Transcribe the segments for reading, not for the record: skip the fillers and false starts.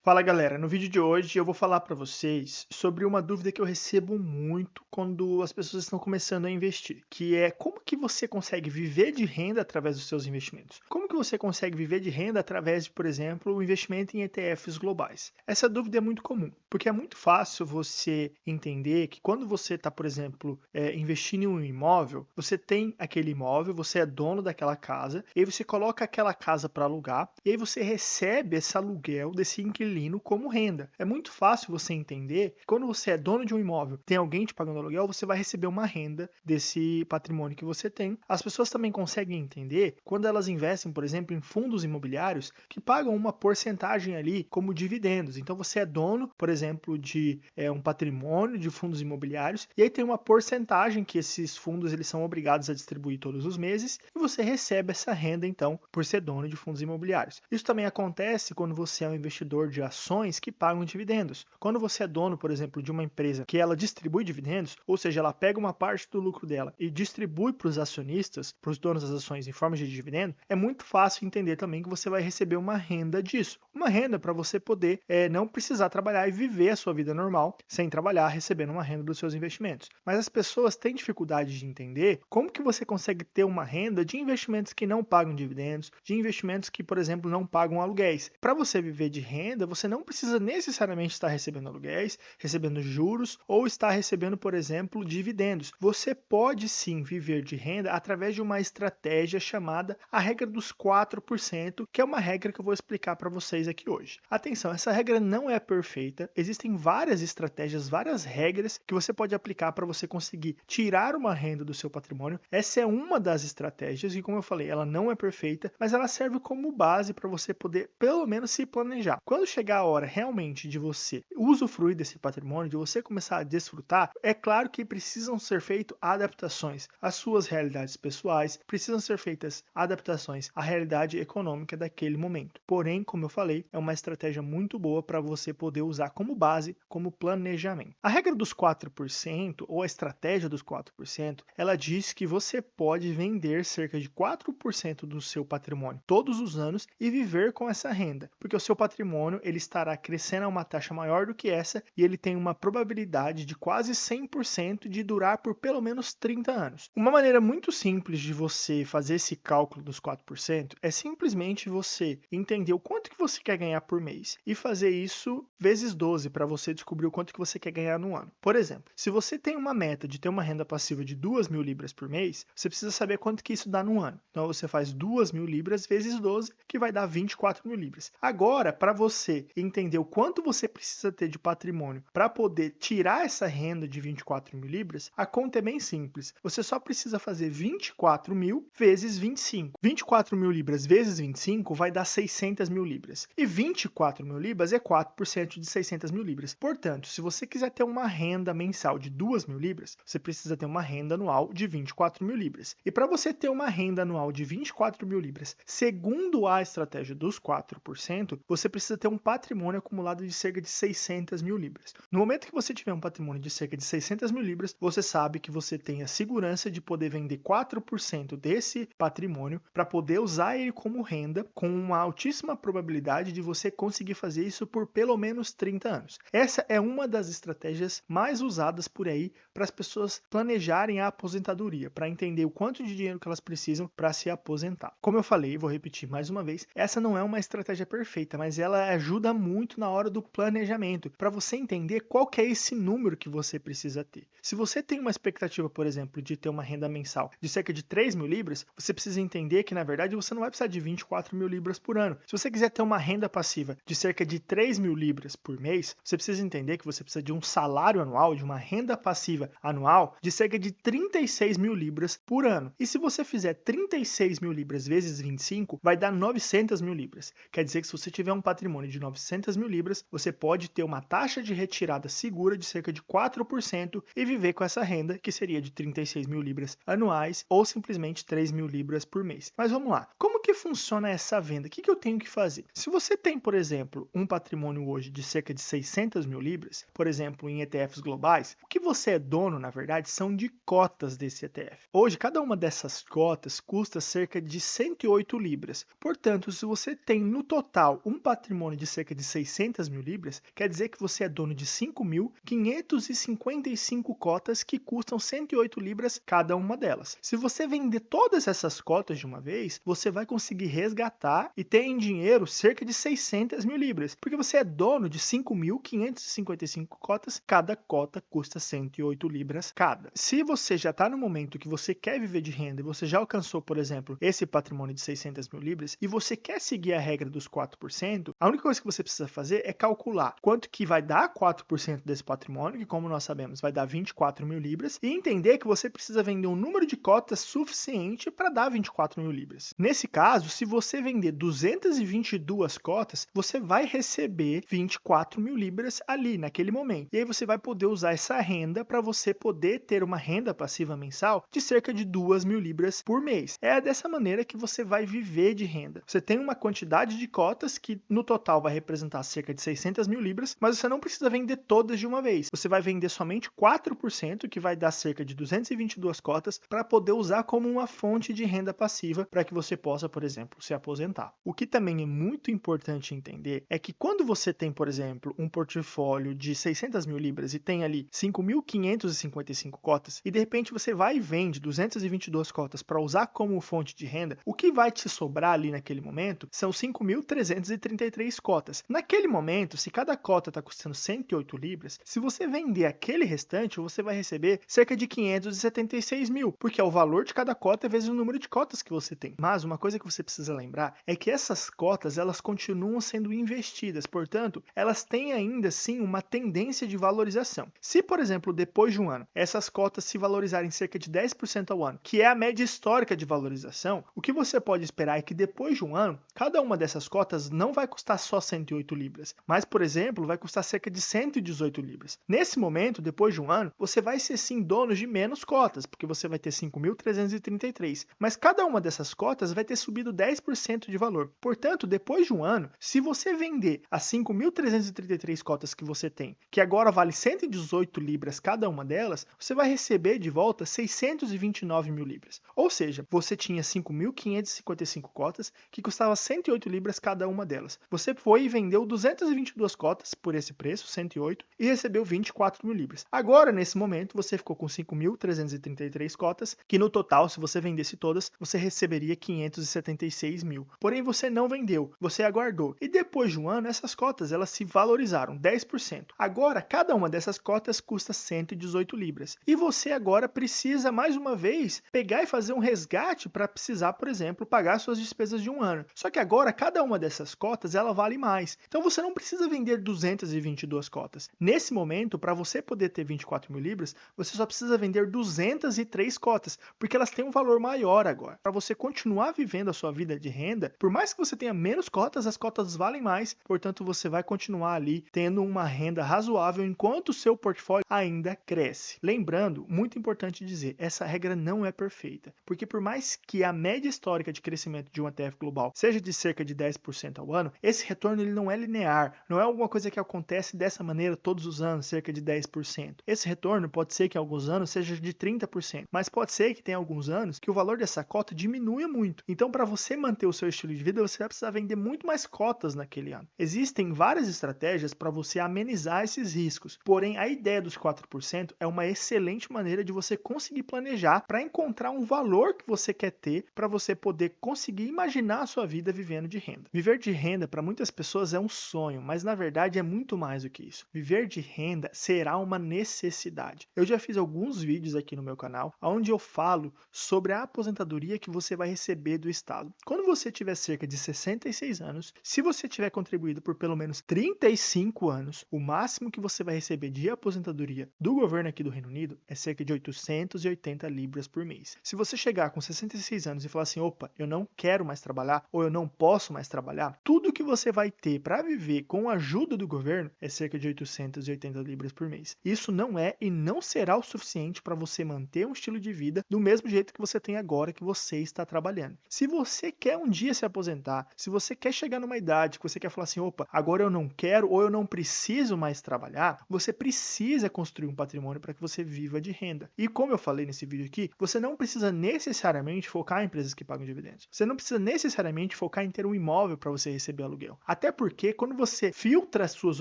Fala galera, no vídeo de hoje eu vou falar para vocês sobre uma dúvida que eu recebo muito quando as pessoas estão começando a investir, que é como que você consegue viver de renda através dos seus investimentos? Como que você consegue viver de renda através de, por exemplo, o investimento em ETFs globais? Essa dúvida é muito comum, porque é muito fácil você entender que quando você está, por exemplo, investindo em um imóvel, você tem aquele imóvel, você é dono daquela casa, e aí você coloca aquela casa para alugar, e aí você recebe esse aluguel desse inquilino como renda. É muito fácil você entender que quando você é dono de um imóvel, tem alguém te pagando aluguel, você vai receber uma renda desse patrimônio que você tem. As pessoas também conseguem entender quando elas investem, por exemplo, em fundos imobiliários que pagam uma porcentagem ali como dividendos. Então você é dono, por exemplo, de um patrimônio de fundos imobiliários e aí tem uma porcentagem que esses fundos eles são obrigados a distribuir todos os meses e você recebe essa renda então por ser dono de fundos imobiliários. Isso também acontece quando você é um investidor de ações que pagam dividendos. Quando você é dono, por exemplo, de uma empresa que ela distribui dividendos, ou seja, ela pega uma parte do lucro dela e distribui para os acionistas, para os donos das ações em forma de dividendo, é muito fácil entender também que você vai receber uma renda disso. Uma renda para você poder não precisar trabalhar e viver a sua vida normal sem trabalhar, recebendo uma renda dos seus investimentos. Mas as pessoas têm dificuldade de entender como que você consegue ter uma renda de investimentos que não pagam dividendos, de investimentos que, por exemplo, não pagam aluguéis. Para você viver de renda, você não precisa necessariamente estar recebendo aluguéis, recebendo juros ou estar recebendo, por exemplo, dividendos. Você pode sim viver de renda através de uma estratégia chamada a regra dos 4%, que é uma regra que eu vou explicar para vocês aqui hoje. Atenção, essa regra não é perfeita, existem várias estratégias, várias regras que você pode aplicar para você conseguir tirar uma renda do seu patrimônio. Essa é uma das estratégias e, como eu falei, ela não é perfeita, mas ela serve como base para você poder pelo menos se planejar. Quando chegar a hora realmente de você usufruir desse patrimônio, de você começar a desfrutar, é claro que precisam ser feitas adaptações às suas realidades pessoais, precisam ser feitas adaptações à realidade econômica daquele momento. Porém, como eu falei, é uma estratégia muito boa para você poder usar como base, como planejamento. A regra dos 4% ou a estratégia dos 4%, ela diz que você pode vender cerca de 4% do seu patrimônio todos os anos e viver com essa renda, porque o seu patrimônio ele estará crescendo a uma taxa maior do que essa e ele tem uma probabilidade de quase 100% de durar por pelo menos 30 anos. Uma maneira muito simples de você fazer esse cálculo dos 4% é simplesmente você entender o quanto que você quer ganhar por mês e fazer isso vezes 12 para você descobrir o quanto que você quer ganhar no ano. Por exemplo, se você tem uma meta de ter uma renda passiva de 2.000 libras por mês, você precisa saber quanto que isso dá no ano. Então você faz 2.000 libras vezes 12, que vai dar 24.000 libras. Agora, para você entender o quanto você precisa ter de patrimônio para poder tirar essa renda de 24.000 libras, a conta é bem simples. Você só precisa fazer 24.000 vezes 25. 24.000 libras vezes 25 vai dar 600.000 libras. E 24.000 libras é 4% de 600.000 libras. Portanto, se você quiser ter uma renda mensal de 2.000 libras, você precisa ter uma renda anual de 24.000 libras. E para você ter uma renda anual de 24.000 libras, segundo a estratégia dos 4%, você precisa ter um patrimônio acumulado de cerca de 600.000 libras. No momento que você tiver um patrimônio de cerca de 600.000 libras, você sabe que você tem a segurança de poder vender 4% desse patrimônio para poder usar ele como renda, com uma altíssima probabilidade de você conseguir fazer isso por pelo menos 30 anos. Essa é uma das estratégias mais usadas por aí para as pessoas planejarem a aposentadoria, para entender o quanto de dinheiro que elas precisam para se aposentar. Como eu falei, vou repetir mais uma vez, essa não é uma estratégia perfeita, mas ela ajuda muito na hora do planejamento, para você entender qual que é esse número que você precisa ter. Se você tem uma expectativa, por exemplo, de ter uma renda mensal de cerca de 3.000 libras, você precisa entender que, na verdade, você não vai precisar de 24.000 libras por ano. Se você quiser ter uma renda passiva de cerca de 3.000 libras por mês, você precisa entender que você precisa de um salário anual, de uma renda passiva anual de cerca de 36.000 libras por ano. E se você fizer 36.000 libras vezes 25, vai dar 900.000 libras. Quer dizer que se você tiver um patrimônio de 900.000 libras, você pode ter uma taxa de retirada segura de cerca de 4% e viver com essa renda, que seria de 36.000 libras anuais ou simplesmente 3.000 libras por mês. Mas vamos lá, como que funciona essa venda? O que eu tenho que fazer? Se você tem, por exemplo, um patrimônio hoje de cerca de 600.000 libras, por exemplo, em ETFs globais, o que você é dono, na verdade, são de cotas desse ETF. Hoje, cada uma dessas cotas custa cerca de 108 libras. Portanto, se você tem no total um patrimônio de cerca de 600 mil libras, quer dizer que você é dono de 5.555 cotas que custam 108 libras cada uma delas. Se você vender todas essas cotas de uma vez, você vai conseguir resgatar e ter em dinheiro cerca de 600 mil libras, porque você é dono de 5.555 cotas, cada cota custa 108 libras cada. Se você já está no momento que você quer viver de renda e você já alcançou, por exemplo, esse patrimônio de 600 mil libras e você quer seguir a regra dos 4%, a única coisa que você precisa fazer é calcular quanto que vai dar 4% desse patrimônio, que como nós sabemos vai dar 24 mil libras, e entender que você precisa vender um número de cotas suficiente para dar 24 mil libras. Nesse caso, se você vender 222 cotas, você vai receber 24 mil libras ali naquele momento. E aí você vai poder usar essa renda para você poder ter uma renda passiva mensal de cerca de 2 mil libras por mês. É dessa maneira que você vai viver de renda. Você tem uma quantidade de cotas que no total vai representar cerca de 600 mil libras, mas você não precisa vender todas de uma vez. Você vai vender somente 4%, que vai dar cerca de 222 cotas, para poder usar como uma fonte de renda passiva para que você possa, por exemplo, se aposentar. O que também é muito importante entender é que quando você tem, por exemplo, um portfólio de 600 mil libras e tem ali 5.555 cotas e de repente você vai e vende 222 cotas para usar como fonte de renda, o que vai te sobrar ali naquele momento são 5.333 cotas. Naquele momento, se cada cota está custando 108 libras, se você vender aquele restante, você vai receber cerca de 576 mil, porque é o valor de cada cota vezes o número de cotas que você tem. Mas uma coisa que você precisa lembrar é que essas cotas elas continuam sendo investidas, portanto, elas têm ainda sim uma tendência de valorização. Se, por exemplo, depois de um ano, essas cotas se valorizarem cerca de 10% ao ano, que é a média histórica de valorização, o que você pode esperar é que depois de um ano, cada uma dessas cotas não vai custar só 108 libras, mas, por exemplo, vai custar cerca de 118 libras. Nesse momento, depois de um ano, você vai ser sim dono de menos cotas, porque você vai ter 5.333, mas cada uma dessas cotas vai ter subido 10% de valor. Portanto, depois de um ano, se você vender as 5.333 cotas que você tem, que agora vale 118 libras cada uma delas, você vai receber de volta 629 mil libras. Ou seja, você tinha 5.555 cotas que custava 108 libras cada uma delas. Você foi e vendeu 222 cotas por esse preço, 108, e recebeu 24 mil libras. Agora, nesse momento, você ficou com 5.333 cotas, que no total, se você vendesse todas, você receberia 576 mil. Porém, você não vendeu, você aguardou. E depois de um ano, essas cotas elas se valorizaram 10%. Agora, cada uma dessas cotas custa 118 libras. E você agora precisa, mais uma vez, pegar e fazer um resgate para precisar, por exemplo, pagar suas despesas de um ano. Só que agora, cada uma dessas cotas, ela vale mais. Então, você não precisa vender 222 cotas. Nesse momento, para você poder ter 24 mil libras, você só precisa vender 203 cotas, porque elas têm um valor maior agora. Para você continuar vivendo a sua vida de renda, por mais que você tenha menos cotas, as cotas valem mais, portanto, você vai continuar ali tendo uma renda razoável enquanto o seu portfólio ainda cresce. Lembrando, muito importante dizer, essa regra não é perfeita, porque por mais que a média histórica de crescimento de um ETF global seja de cerca de 10% ao ano, esse retorno ele não é linear, não é alguma coisa que acontece dessa maneira todos os anos, cerca de 10%. Esse retorno pode ser que em alguns anos seja de 30%, mas pode ser que tenha alguns anos que o valor dessa cota diminua muito. Então, para você manter o seu estilo de vida, você vai precisar vender muito mais cotas naquele ano. Existem várias estratégias para você amenizar esses riscos, porém a ideia dos 4% é uma excelente maneira de você conseguir planejar para encontrar um valor que você quer ter para você poder conseguir imaginar a sua vida vivendo de renda. Viver de renda para muitas pessoas é um sonho, mas na verdade é muito mais do que isso. Viver de renda será uma necessidade. Eu já fiz alguns vídeos aqui no meu canal onde eu falo sobre a aposentadoria que você vai receber do Estado. Quando você tiver cerca de 66 anos, se você tiver contribuído por pelo menos 35 anos, o máximo que você vai receber de aposentadoria do governo aqui do Reino Unido é cerca de 880 libras por mês. Se você chegar com 66 anos e falar assim, opa, eu não quero mais trabalhar ou eu não posso mais trabalhar, tudo que você vai ter para viver com a ajuda do governo é cerca de 880 libras por mês. Isso não é e não será o suficiente para você manter um estilo de vida do mesmo jeito que você tem agora que você está trabalhando. Se você quer um dia se aposentar, se você quer chegar numa idade que você quer falar assim, opa, agora eu não quero ou eu não preciso mais trabalhar, você precisa construir um patrimônio para que você viva de renda. E como eu falei nesse vídeo aqui, você não precisa necessariamente focar em empresas que pagam dividendos. Você não precisa necessariamente focar em ter um imóvel para você receber aluguel. A Até porque quando você filtra as suas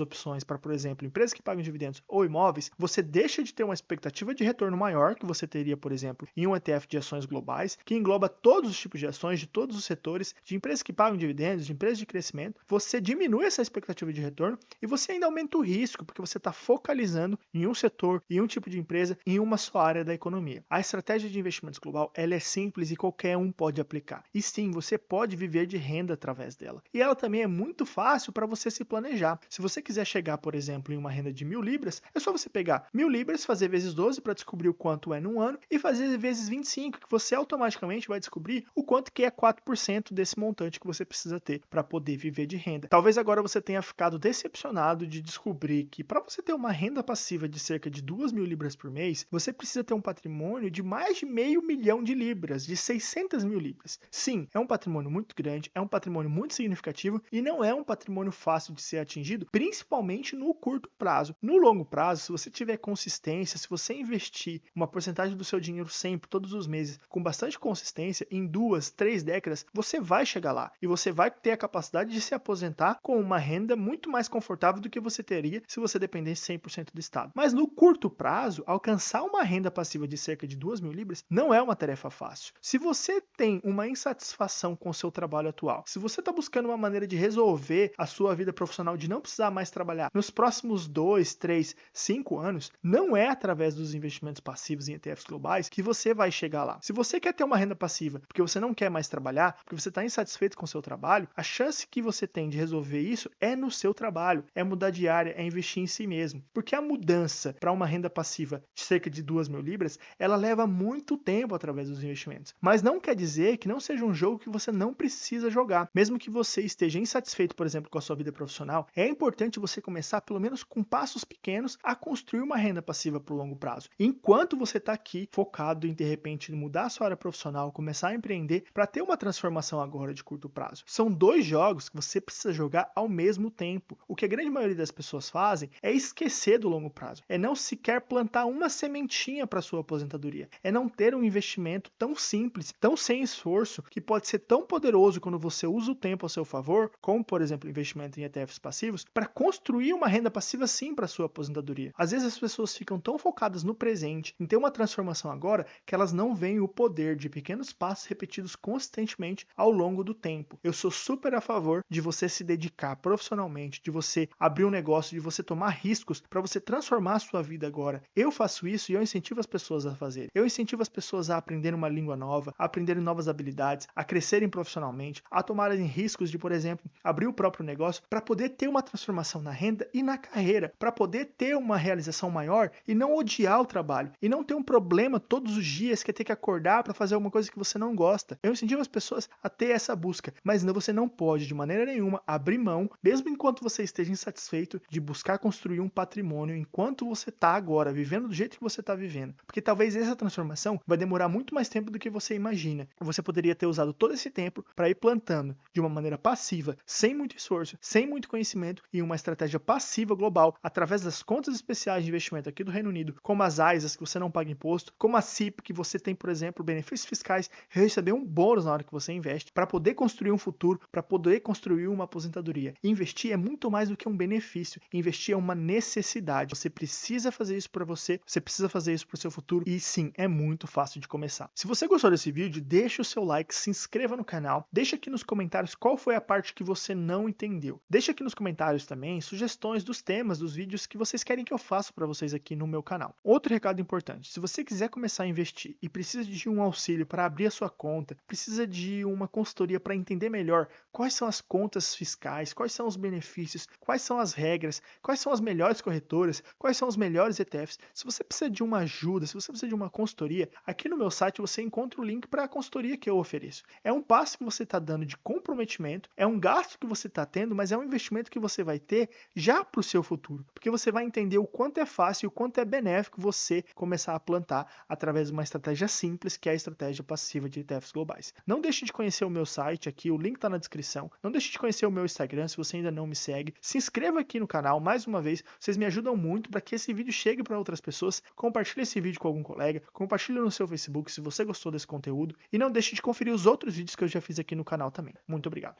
opções para, por exemplo, empresas que pagam dividendos ou imóveis, você deixa de ter uma expectativa de retorno maior que você teria, por exemplo, em um ETF de ações globais, que engloba todos os tipos de ações, de todos os setores, de empresas que pagam dividendos, de empresas de crescimento. Você diminui essa expectativa de retorno e você ainda aumenta o risco, porque você está focalizando em um setor, em um tipo de empresa, em uma só área da economia. A estratégia de investimentos global, ela é simples e qualquer um pode aplicar. E sim, você pode viver de renda através dela. E ela também é muito fácil para você se planejar. Se você quiser chegar, por exemplo, em uma renda de 1.000 libras, é só você pegar 1.000 libras, fazer vezes 12 para descobrir o quanto é num ano e fazer vezes 25, que você automaticamente vai descobrir o quanto que é 4% desse montante que você precisa ter para poder viver de renda. Talvez agora você tenha ficado decepcionado de descobrir que para você ter uma renda passiva de cerca de 2.000 libras por mês, você precisa ter um patrimônio de mais de meio milhão de libras, de 600.000 libras. Sim, é um patrimônio muito grande, é um patrimônio muito significativo e não é um patrimônio fácil de ser atingido, principalmente no curto prazo. No longo prazo, se você tiver consistência, se você investir uma porcentagem do seu dinheiro sempre, todos os meses, com bastante consistência, em 2, 3 décadas, você vai chegar lá e você vai ter a capacidade de se aposentar com uma renda muito mais confortável do que você teria se você dependesse 100% do Estado. Mas no curto prazo, alcançar uma renda passiva de cerca de 2.000 libras não é uma tarefa fácil. Se você tem uma insatisfação com o seu trabalho atual, se você está buscando uma maneira de resolver a sua vida profissional, de não precisar mais trabalhar nos próximos 2, 3, 5 anos, não é através dos investimentos passivos em ETFs globais que você vai chegar lá. Se você quer ter uma renda passiva porque você não quer mais trabalhar, porque você está insatisfeito com o seu trabalho, a chance que você tem de resolver isso é no seu trabalho, é mudar de área, é investir em si mesmo. Porque a mudança para uma renda passiva de cerca de 2.000 libras, ela leva muito tempo através dos investimentos. Mas não quer dizer que não seja um jogo que você não precisa jogar. Mesmo que você esteja insatisfeito, por exemplo, com a sua vida profissional, é importante você começar, pelo menos com passos pequenos, a construir uma renda passiva para o longo prazo. Enquanto você está aqui focado em, de repente, mudar a sua área profissional, começar a empreender para ter uma transformação agora de curto prazo. São dois jogos que você precisa jogar ao mesmo tempo. O que a grande maioria das pessoas fazem é esquecer do longo prazo, é não sequer plantar uma sementinha para sua aposentadoria, é não ter um investimento tão simples, tão sem esforço, que pode ser tão poderoso quando você usa o tempo a seu favor, como por exemplo investimento em ETFs passivos, para construir uma renda passiva sim para sua aposentadoria. Às vezes as pessoas ficam tão focadas no presente, em ter uma transformação agora, que elas não veem o poder de pequenos passos repetidos constantemente ao longo do tempo. Eu sou super a favor de você se dedicar profissionalmente, de você abrir um negócio, de você tomar riscos para você transformar a sua vida agora. Eu faço isso e eu incentivo as pessoas a fazer. Eu incentivo as pessoas a aprenderem uma língua nova, a aprenderem novas habilidades, a crescerem profissionalmente, a tomarem riscos de, por exemplo, abrir o próprio negócio para poder ter uma transformação na renda e na carreira, para poder ter uma realização maior e não odiar o trabalho e não ter um problema todos os dias que é ter que acordar para fazer alguma coisa que você não gosta. Eu incentivo as pessoas a ter essa busca, mas não, você não pode de maneira nenhuma abrir mão, mesmo enquanto você esteja insatisfeito, de buscar construir um patrimônio enquanto você está agora vivendo do jeito que você está vivendo, porque talvez essa transformação vai demorar muito mais tempo do que você imagina. Você poderia ter usado todo esse tempo para ir plantando de uma maneira passiva, sem muito esforço, sem muito conhecimento, e uma estratégia passiva global através das contas especiais de investimento aqui do Reino Unido, como as ISAs que você não paga imposto, como a CIP que você tem, por exemplo, benefícios fiscais, receber um bônus na hora que você investe, para poder construir um futuro, para poder construir uma aposentadoria. Investir é muito mais do que um benefício, investir é uma necessidade. Você precisa fazer isso para você, você precisa fazer isso para o seu futuro e sim, é muito fácil de começar. Se você gostou desse vídeo, deixa o seu like, se inscreva no canal, deixa aqui nos comentários qual foi a parte que você não entendeu. Deixa aqui nos comentários também sugestões dos temas dos vídeos que vocês querem que eu faça para vocês aqui no meu canal. Outro recado importante, se você quiser começar a investir e precisa de um auxílio para abrir a sua conta, precisa de uma consultoria para entender melhor quais são as contas fiscais, quais são os benefícios, quais são as regras, quais são as melhores corretoras, quais são os melhores ETFs, se você precisa de uma ajuda, se você precisa de uma consultoria, aqui no meu site você encontra o link para a consultoria que eu ofereço. É um passo que você está dando de comprometimento, é um gasto que você está tendo, mas é um investimento que você vai ter já para o seu futuro, porque você vai entender o quanto é fácil e o quanto é benéfico você começar a plantar através de uma estratégia simples, que é a estratégia passiva de ETFs globais. Não deixe de conhecer o meu site aqui, o link está na descrição. Não deixe de conhecer o meu Instagram, se você ainda não me segue. Se inscreva aqui no canal, mais uma vez, vocês me ajudam muito para que esse vídeo chegue para outras pessoas. Compartilhe esse vídeo com algum colega, compartilhe no seu Facebook se você gostou desse conteúdo e não deixe de conferir os outros vídeos que eu já fiz aqui no canal também. Muito obrigado.